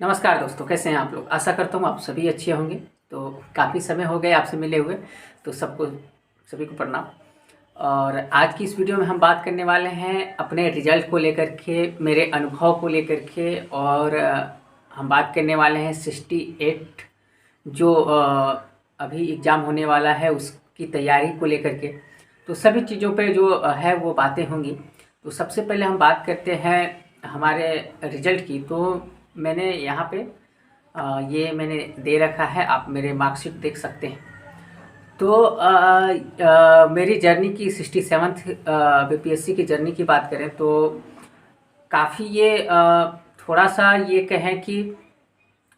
नमस्कार दोस्तों, कैसे हैं आप लोग। आशा करता हूँ आप सभी अच्छे होंगे। तो काफ़ी समय हो गए आपसे मिले हुए, तो सभी को प्रणाम। और आज की इस वीडियो में हम बात करने वाले हैं अपने रिजल्ट को लेकर के, मेरे अनुभव को लेकर के। और हम बात करने वाले हैं 68 जो अभी एग्ज़ाम होने वाला है उसकी तैयारी को लेकर के। तो सभी चीज़ों पे जो है वो बातें होंगी। तो सबसे पहले हम बात करते हैं हमारे रिजल्ट की। तो मैंने यहाँ पे ये मैंने दे रखा है, आप मेरे मार्कशीट देख सकते हैं। तो मेरी जर्नी की 67th बीपीएससी की जर्नी की बात करें तो काफ़ी ये थोड़ा सा ये कहें कि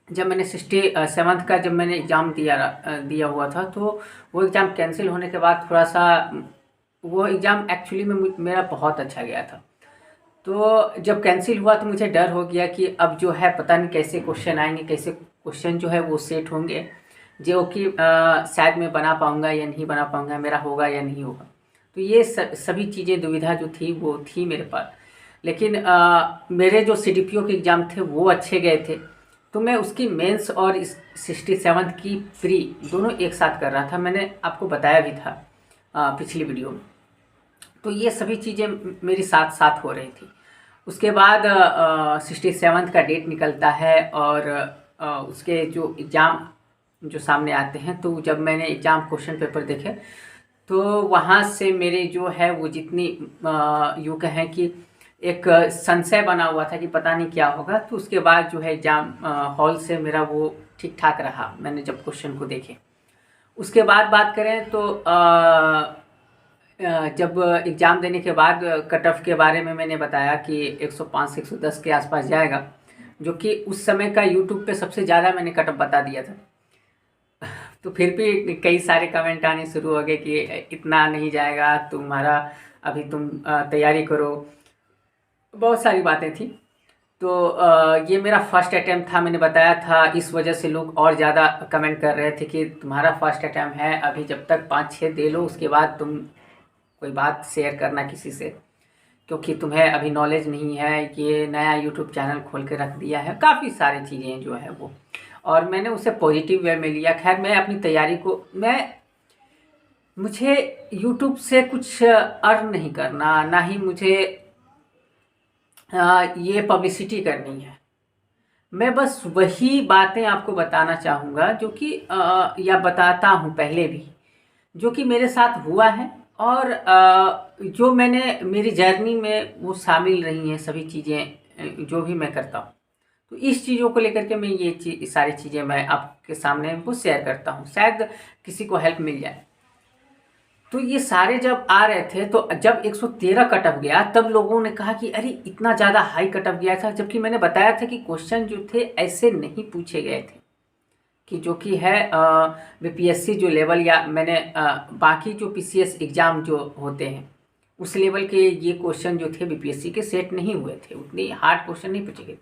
जब मैंने 67th का जब मैंने एग्ज़ाम दिया हुआ था, तो वो एग्ज़ाम कैंसिल होने के बाद थोड़ा सा वो एग्ज़ाम एक्चुअली में मेरा बहुत अच्छा गया था। तो जब कैंसिल हुआ तो मुझे डर हो गया कि अब जो है पता नहीं कैसे क्वेश्चन आएंगे, कैसे क्वेश्चन जो है वो सेट होंगे, जो कि शायद मैं बना पाऊँगा या नहीं बना पाऊँगा, मेरा होगा या नहीं होगा। तो ये सभी चीज़ें दुविधा जो थी वो थी मेरे पास। लेकिन मेरे जो सीडीपीओ के एग्ज़ाम थे वो अच्छे गए थे। तो मैं उसकी मेंस और इस 67th की प्री दोनों एक साथ कर रहा था। मैंने आपको बताया भी था पिछली वीडियो में। तो ये सभी चीज़ें मेरी साथ साथ हो रही थी। उसके बाद 67th का डेट निकलता है और उसके जो एग्ज़ाम जो सामने आते हैं, तो जब मैंने एग्ज़ाम क्वेश्चन पेपर देखे तो वहाँ से मेरे जो है वो जितनी यूँ कहें कि एक संशय बना हुआ था कि पता नहीं क्या होगा। तो उसके बाद जो है एग्ज़ाम हॉल से मेरा वो ठीक ठाक रहा, मैंने जब क्वेश्चन को देखे। उसके बाद बात करें तो जब एग्ज़ाम देने के बाद कट ऑफ के बारे में मैंने बताया कि 105 से 110 के आसपास जाएगा, जो कि उस समय का यूट्यूब पे सबसे ज़्यादा मैंने कट ऑफ बता दिया था। तो फिर भी कई सारे कमेंट आने शुरू हो गए कि इतना नहीं जाएगा तुम्हारा, अभी तुम तैयारी करो। बहुत सारी बातें थी। तो ये मेरा फर्स्ट अटैम्प्ट था, मैंने बताया था। इस वजह से लोग और ज़्यादा कमेंट कर रहे थे कि तुम्हारा फर्स्ट अटैम्प्ट है, अभी जब तक 5-6 दे लो उसके बाद तुम कोई बात शेयर करना किसी से, क्योंकि तुम्हें अभी नॉलेज नहीं है, ये नया यूट्यूब चैनल खोल के रख दिया है। काफ़ी सारी चीज़ें जो है वो, और मैंने उसे पॉजिटिव वे में लिया। खैर, मैं अपनी तैयारी को मुझे यूट्यूब से कुछ अर्न नहीं करना, ना ही मुझे ये पब्लिसिटी करनी है। मैं बस वही बातें आपको बताना चाहूँगा जो कि या बताता हूँ पहले भी, जो कि मेरे साथ हुआ है। और जो मैंने मेरी जर्नी में वो शामिल रही हैं सभी चीज़ें, जो भी मैं करता हूँ। तो इस चीज़ों को लेकर के मैं ये सारी चीज़ें मैं आपके सामने वो शेयर करता हूँ, शायद किसी को हेल्प मिल जाए। तो ये सारे जब आ रहे थे, तो जब 113 कट ऑफ गया तब लोगों ने कहा कि अरे इतना ज़्यादा हाई कट ऑफ गया था, जबकि मैंने बताया था कि क्वेश्चन जो थे ऐसे नहीं पूछे गए थे कि जो कि है बीपीएससी जो लेवल, या मैंने बाकी जो पीसीएस एग्ज़ाम जो होते हैं उस लेवल के ये क्वेश्चन जो थे बीपीएससी के सेट नहीं हुए थे, उतनी हार्ड क्वेश्चन नहीं पूछे गए।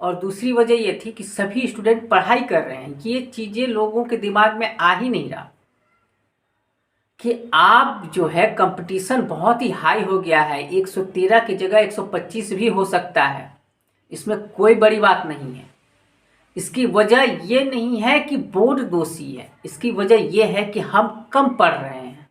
और दूसरी वजह ये थी कि सभी स्टूडेंट पढ़ाई कर रहे हैं, ये चीज़ें लोगों के दिमाग में आ ही नहीं रहा कि आप जो है कंपटीशन बहुत ही हाई हो गया है। 113 की जगह 125 भी हो सकता है, इसमें कोई बड़ी बात नहीं है। इसकी वजह ये नहीं है कि बोर्ड दोषी है, इसकी वजह ये है कि हम कम पढ़ रहे हैं।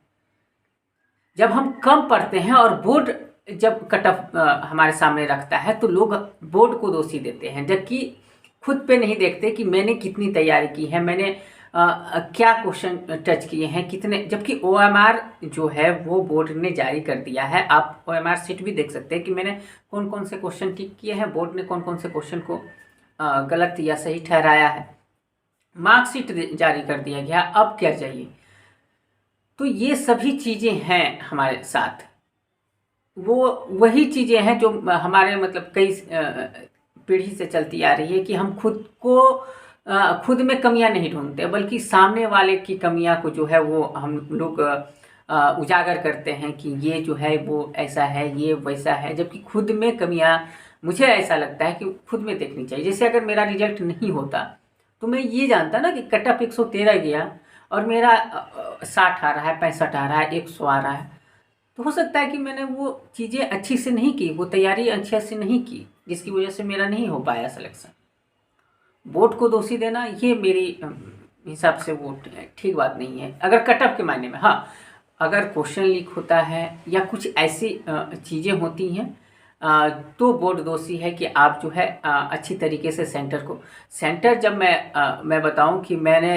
जब हम कम पढ़ते हैं और बोर्ड जब कट ऑफ हमारे सामने रखता है, तो लोग बोर्ड को दोषी देते हैं, जबकि खुद पे नहीं देखते कि मैंने कितनी तैयारी की है, मैंने क्या क्वेश्चन टच किए हैं कितने। जबकि ओएमआर जो है वो बोर्ड ने जारी कर दिया है, आप ओएमआर शीट भी देख सकते हैं कि मैंने कौन कौन से क्वेश्चन टिक किए हैं, बोर्ड ने कौन कौन से क्वेश्चन को गलत या सही ठहराया है। मार्कशीट जारी कर दिया गया, अब क्या चाहिए। तो ये सभी चीज़ें हैं हमारे साथ, वो वही चीज़ें हैं जो हमारे मतलब कई पीढ़ी से चलती आ रही है कि हम खुद को खुद में कमियां नहीं ढूंढते, बल्कि सामने वाले की कमियां को जो है वो हम लोग उजागर करते हैं कि ये जो है वो ऐसा है, ये वैसा है। जबकि खुद में कमियां, मुझे ऐसा लगता है कि खुद में देखनी चाहिए। जैसे अगर मेरा रिजल्ट नहीं होता तो मैं ये जानता ना कि कट ऑफ 113 गया और मेरा 60 आ रहा है, 65 आ रहा है, 100 आ रहा है, तो हो सकता है कि मैंने वो चीज़ें अच्छी से नहीं की, वो तैयारी अच्छे से नहीं की, जिसकी वजह से मेरा नहीं हो पाया सिलेक्शन। बोर्ड को दोषी देना ये मेरी हिसाब से वो ठीक बात नहीं है। अगर कटअप के मायने में, हाँ, अगर क्वेश्चन लीक होता है या कुछ ऐसी चीज़ें होती हैं तो बोर्ड दोषी है कि आप जो है अच्छी तरीके से सेंटर जब मैं बताऊं कि मैंने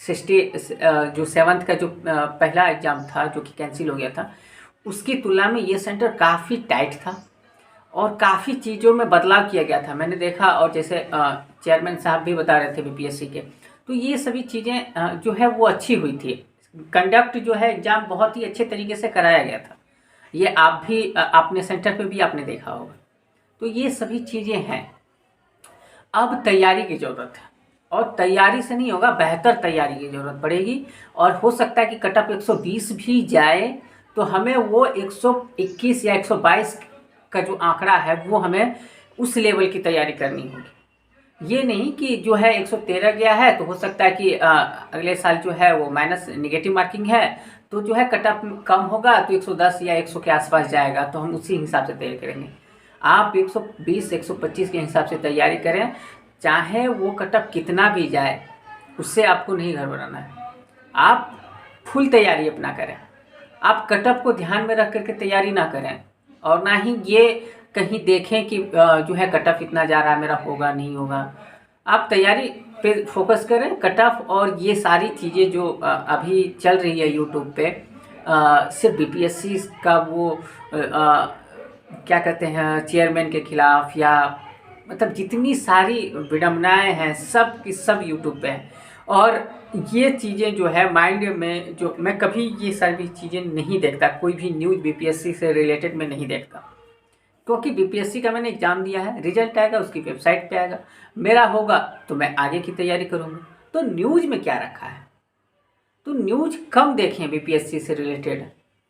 60 जो 7th का जो पहला एग्ज़ाम था जो कि कैंसिल हो गया था, उसकी तुलना में ये सेंटर काफ़ी टाइट था और काफ़ी चीज़ों में बदलाव किया गया था, मैंने देखा। और जैसे चेयरमैन साहब भी बता रहे थे बीपीएससी के, तो ये सभी चीज़ें जो है वो अच्छी हुई थी। कंडक्ट जो है एग्ज़ाम बहुत ही अच्छे तरीके से कराया गया था। ये आप भी अपने सेंटर पे भी आपने देखा होगा। तो ये सभी चीज़ें हैं। अब तैयारी की ज़रूरत है और तैयारी से नहीं होगा, बेहतर तैयारी की ज़रूरत पड़ेगी। और हो सकता है कि कटअप 120 भी जाए तो हमें वो 121 या 122 का जो आंकड़ा है वो हमें उस लेवल की तैयारी करनी होगी। ये नहीं कि जो है 113 गया है तो हो सकता है कि अगले साल जो है वो माइनस नेगेटिव मार्किंग है तो जो है कटअप कम होगा तो 110 या 100 के आसपास जाएगा, तो हम उसी हिसाब से तैयारी करेंगे। आप 120 125 के हिसाब से तैयारी करें, चाहे वो कटअप कितना भी जाए उससे आपको नहीं घबराना है। आप फुल तैयारी अपना करें, आप कटअप को ध्यान में रख करके तैयारी ना करें और ना ही ये कहीं देखें कि जो है कटअप इतना जा रहा है मेरा होगा नहीं होगा। आप तैयारी पे फोकस करें, कटअप और ये सारी चीज़ें जो अभी चल रही है यूट्यूब पे, सिर्फ बीपीएससी का वो क्या कहते हैं चेयरमैन के खिलाफ, या मतलब जितनी सारी विडम्बनाएं हैं सब की सब यूट्यूब पे हैं। और ये चीज़ें जो है माइंड में, जो मैं कभी ये सारी चीज़ें नहीं देखता, कोई भी न्यूज़ बीपीएससी से रिलेटेड मैं नहीं देखता, क्योंकि बीपीएससी का मैंने एग्ज़ाम दिया है, रिजल्ट आएगा उसकी वेबसाइट पे आएगा, मेरा होगा तो मैं आगे की तैयारी करूँगा। तो न्यूज़ में क्या रखा है, तो न्यूज़ कम देखें बीपीएससी से रिलेटेड,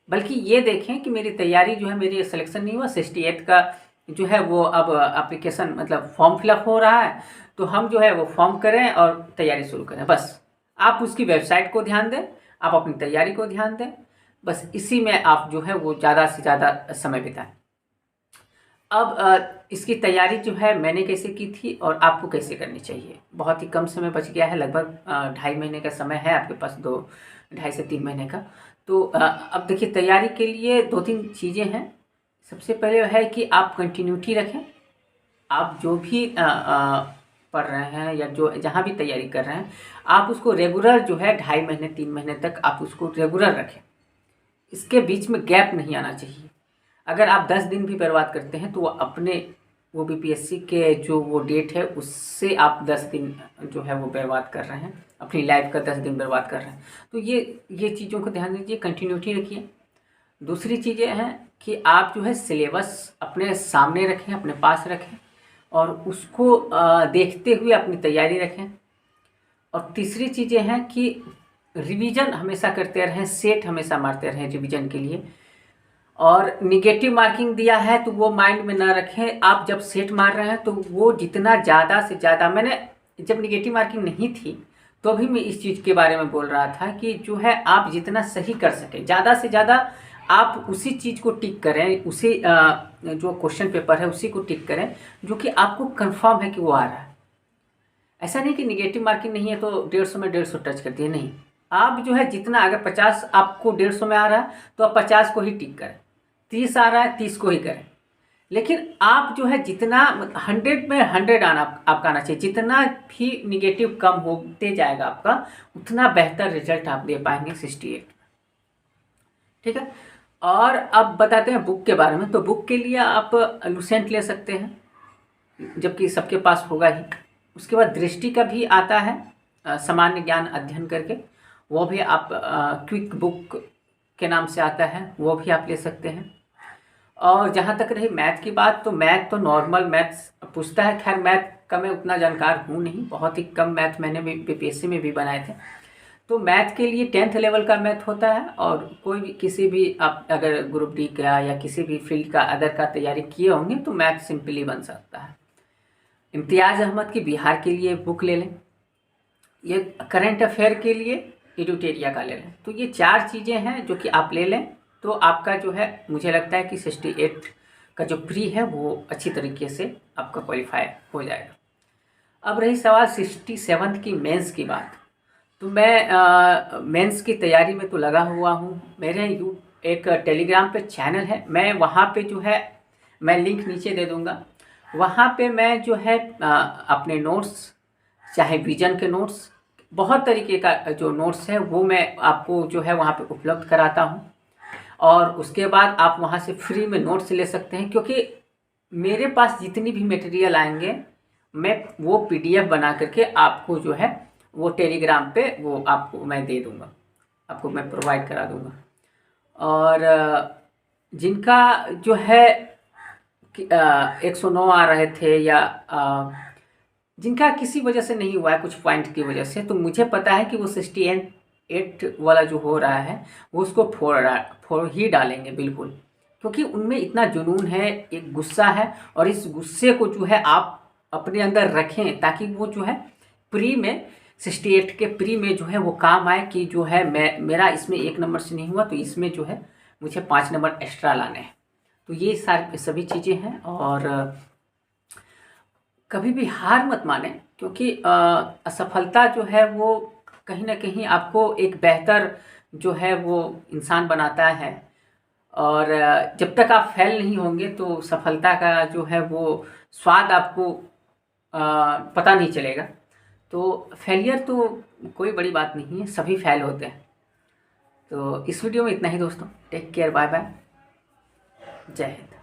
बल्कि ये देखें कि मेरी तैयारी जो है, मेरी सिलेक्शन नहीं हुआ 68 का जो है वो अब एप्लीकेशन मतलब फॉर्म फिलअप हो रहा है, तो हम जो है वो फॉर्म करें और तैयारी शुरू करें। बस आप उसकी वेबसाइट को ध्यान दें, आप अपनी तैयारी को ध्यान दें, बस इसी में आप जो है वो ज़्यादा से ज़्यादा समय बिताएं। अब इसकी तैयारी जो है मैंने कैसे की थी और आपको कैसे करनी चाहिए। बहुत ही कम समय बच गया है, लगभग 2.5 महीने का समय है आपके पास, 2.5 से 3 महीने का। तो अब देखिए तैयारी के लिए 2-3 चीज़ें हैं। सबसे पहले है कि आप कंटिन्यूटी रखें। आप जो भी पढ़ रहे हैं या जो जहाँ भी तैयारी कर रहे हैं, आप उसको रेगुलर जो है 2.5 महीने 3 महीने तक आप उसको रेगुलर रखें। इसके बीच में गैप नहीं आना चाहिए। अगर आप 10 दिन भी बर्बाद करते हैं तो वो बीपीएससी के जो वो डेट है उससे आप 10 दिन जो है वो बर्बाद कर रहे हैं, अपनी लाइफ का 10 दिन बर्बाद कर रहे हैं। तो ये चीज़ों को ध्यान दीजिए, कंटिन्यूटी रखिए। दूसरी चीज़ें हैं कि आप जो है सिलेबस अपने सामने रखें, अपने पास रखें और उसको देखते हुए अपनी तैयारी रखें। और तीसरी चीज़ें हैं कि रिवीजन हमेशा करते रहें, सेट हमेशा मारते रहें रिवीजन के लिए। और निगेटिव मार्किंग दिया है तो वो माइंड में ना रखें। आप जब सेट मार रहे हैं तो वो जितना ज़्यादा से ज़्यादा, मैंने जब निगेटिव मार्किंग नहीं थी तो भी मैं इस चीज़ के बारे में बोल रहा था कि जो है आप जितना सही कर सकें, ज़्यादा से ज़्यादा आप उसी चीज़ को टिक करें, उसी जो क्वेश्चन पेपर है उसी को टिक करें जो कि आपको कंफर्म है कि वो आ रहा है। ऐसा नहीं कि निगेटिव मार्किंग नहीं है तो 150 में 150 टच कर दिए, नहीं। आप जो है जितना, अगर 50 आपको 150 में आ रहा है तो आप 50 को ही टिक करें, 30 आ रहा है 30 को ही करें। लेकिन आप जो है जितना 100 में 100 आपका आना चाहिए। जितना भी निगेटिव कम होते जाएगा आपका, उतना बेहतर रिजल्ट आप दे पाएंगे 68। ठीक है। और अब बताते हैं बुक के बारे में। तो बुक के लिए आप लुसेंट ले सकते हैं, जबकि सबके पास होगा ही। उसके बाद दृष्टि का भी आता है, सामान्य ज्ञान अध्ययन करके, वो भी आप क्विक बुक के नाम से आता है, वो भी आप ले सकते हैं। और जहाँ तक रही मैथ की बात, तो मैथ तो नॉर्मल मैथ्स पूछता है। खैर मैथ का मैं उतना जानकार हूँ नहीं, बहुत ही कम मैथ मैंने भी बीपीएससी में भी बनाए थे। तो मैथ के लिए 10th लेवल का मैथ होता है। और कोई भी किसी भी आप अगर ग्रुप डी का या किसी भी फील्ड का अदर का तैयारी किए होंगे तो मैथ सिंपली बन सकता है। इम्तियाज़ अहमद की बिहार के लिए बुक ले लें। ये करंट अफेयर के लिए एडुटेरिया का ले लें। तो ये 4 चीज़ें हैं जो कि आप ले लें तो आपका जो है, मुझे लगता है कि 68 का जो प्री है वो अच्छी तरीके से आपका क्वालिफाई हो जाएगा। अब रही सवाल 67th की मेंस की बात, तो मैं मेंस की तैयारी में तो लगा हुआ हूँ। मेरे एक टेलीग्राम पे चैनल है, मैं वहाँ पे जो है, मैं लिंक नीचे दे दूँगा। वहाँ पे मैं जो है अपने नोट्स, चाहे विजन के नोट्स, बहुत तरीके का जो नोट्स है वो मैं आपको जो है वहाँ पे उपलब्ध कराता हूँ। और उसके बाद आप वहाँ से फ्री में नोट्स ले सकते हैं, क्योंकि मेरे पास जितनी भी मटेरियल आएंगे मैं वो पीडीएफ बना करके आपको जो है वो टेलीग्राम पे वो आपको मैं दे दूँगा, आपको मैं प्रोवाइड करा दूँगा। और जिनका जो है 109 आ रहे थे, या जिनका किसी वजह से नहीं हुआ है, कुछ पॉइंट की वजह से, तो मुझे पता है कि वो 68 वाला जो हो रहा है वो उसको फोड़ ही डालेंगे बिल्कुल, क्योंकि उनमें इतना जुनून है, एक गुस्सा है। और इस गुस्से को जो है आप अपने अंदर रखें, ताकि वो जो है प्री में 68 के प्री में जो है वो काम आए, कि जो है मेरा इसमें 1 नंबर से नहीं हुआ तो इसमें जो है मुझे 5 नंबर एक्स्ट्रा लाने हैं। तो ये सारी सभी चीज़ें हैं। और कभी भी हार मत माने, क्योंकि असफलता जो है वो कहीं ना कहीं आपको एक बेहतर जो है वो इंसान बनाता है। और जब तक आप फेल नहीं होंगे तो सफलता का जो है वो स्वाद आपको पता नहीं चलेगा। तो फेलियर तो कोई बड़ी बात नहीं है, सभी फेल होते हैं। तो इस वीडियो में इतना ही दोस्तों। टेक केयर, बाय बाय, जय हिंद।